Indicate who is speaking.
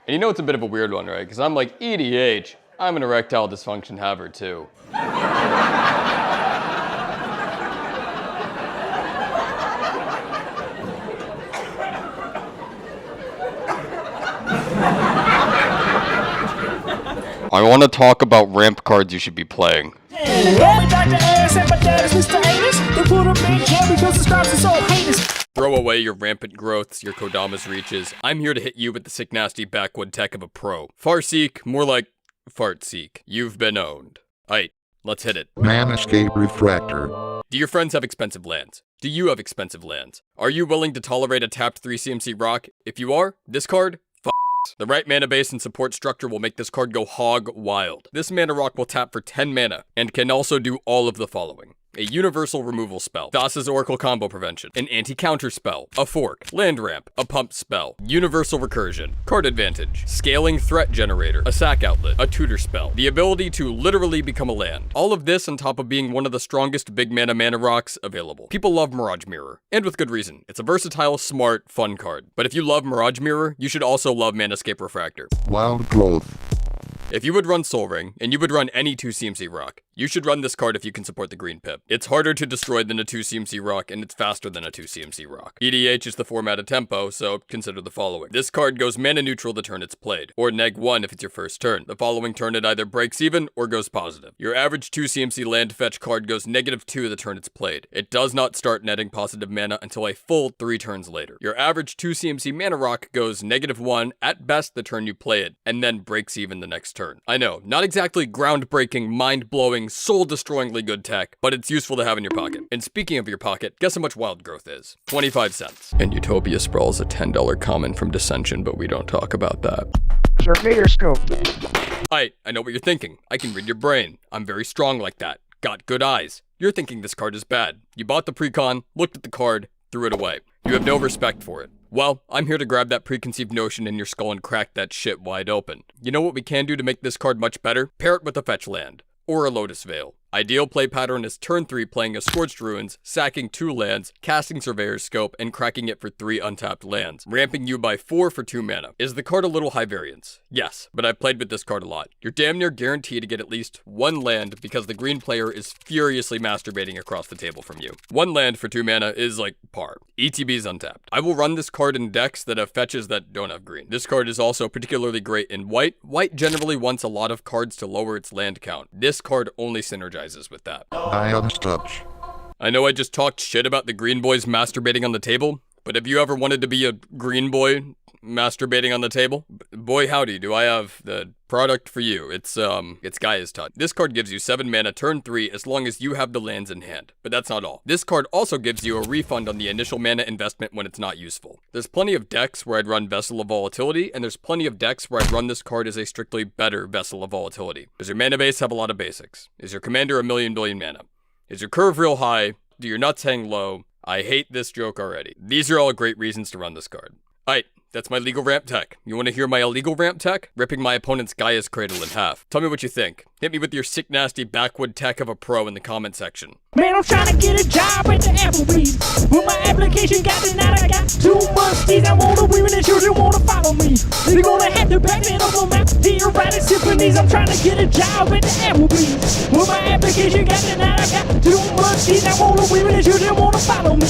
Speaker 1: And you know it's a bit of a weird one, right? Because I'm like, EDH, I'm an erectile dysfunction haver too. I want to talk about ramp cards you should be playing. Throw away your rampant growths, your Kodama's reaches. I'm here to hit you with the sick nasty backwood tech of a pro. Farseek, more like Fartseek. You've been owned. Aight, let's hit it.
Speaker 2: Manescape Refractor.
Speaker 1: Do your friends have expensive lands? Do you have expensive lands? Are you willing to tolerate a tapped 3 CMC rock? If you are, this card, the right mana base and support structure will make this card go hog wild. This mana rock will tap for 10 mana, and can also do all of the following. A universal removal spell, Thassa's Oracle combo prevention, an anti-counter spell, a fork, land ramp, a pump spell, universal recursion, card advantage, scaling threat generator, a sack outlet, a tutor spell, the ability to literally become a land. All of this on top of being one of the strongest big mana rocks available. People love Mirage Mirror, and with good reason. It's a versatile, smart, fun card. But if you love Mirage Mirror, you should also love Manescape Refractor.
Speaker 2: Wild Growth.
Speaker 1: If you would run Sol Ring, and you would run any 2 CMC rock, you should run this card if you can support the green pip. It's harder to destroy than a 2 CMC rock, and it's faster than a 2 CMC rock. EDH is the format of tempo, so consider the following. This card goes mana neutral the turn it's played, or neg1 if it's your first turn. The following turn it either breaks even, or goes positive. Your average 2 CMC land fetch card goes -2 the turn it's played. It does not start netting positive mana until a full 3 turns later. Your average 2 CMC mana rock goes -1 at best the turn you play it, and then breaks even the next turn. I know, not exactly groundbreaking, mind-blowing, soul-destroyingly good tech, but it's useful to have in your pocket. And speaking of your pocket, guess how much Wild Growth is? 25 cents. And Utopia Sprawl is a $10 common from Dissension, but we don't talk about that.
Speaker 2: Surveyor Scope.
Speaker 1: I know what you're thinking. I can read your brain. I'm very strong like that. Got good eyes. You're thinking this card is bad. You bought the precon, looked at the card, threw it away. You have no respect for it. Well, I'm here to grab that preconceived notion in your skull and crack that shit wide open. You know what we can do to make this card much better? Pair it with a fetch land, or a Lotus Veil. Ideal play pattern is turn 3 playing a Scorched Ruins, sacking 2 lands, casting Surveyor's Scope, and cracking it for 3 untapped lands, ramping you by 4 for 2 mana. Is the card a little high variance? Yes, but I've played with this card a lot. You're damn near guaranteed to get at least 1 land because the green player is furiously masturbating across the table from you. 1 land for 2 mana is like par. ETB's untapped. I will run this card in decks that have fetches that don't have green. This card is also particularly great in white. White generally wants a lot of cards to lower its land count. This card only synergizes with that.
Speaker 2: Ion's Touch.
Speaker 1: I know I just talked shit about the green boys masturbating on the table, but have you ever wanted to be a green boy masturbating on the table? Boy howdy, do I have the product for you. It's Gaia's Touch. This card gives you 7 mana turn 3 as long as you have the lands in hand. But that's not all. This card also gives you a refund on the initial mana investment when it's not useful. There's plenty of decks where I'd run Vessel of Volatility, and there's plenty of decks where I'd run this card as a strictly better Vessel of Volatility. Does your mana base have a lot of basics? Is your commander a million billion mana? Is your curve real high? Do your nuts hang low? I hate this joke already. These are all great reasons to run this card. Aight, that's my legal ramp tech. You want to hear my illegal ramp tech? Ripping my opponent's Gaia's Cradle in half. Tell me what you think. Hit me with your sick nasty backwood tech of a pro in the comment section.
Speaker 3: Man, I'm trying to get a job at the Applebee's. When my application got denied, I got 2 musties. I want to wear and the children want to follow me. They're gonna have to back it up on my theoretic symphonies. I'm trying to get a job at the Applebee's. When my application got denied, I got 2 musties. I want to wear and the children want to follow me.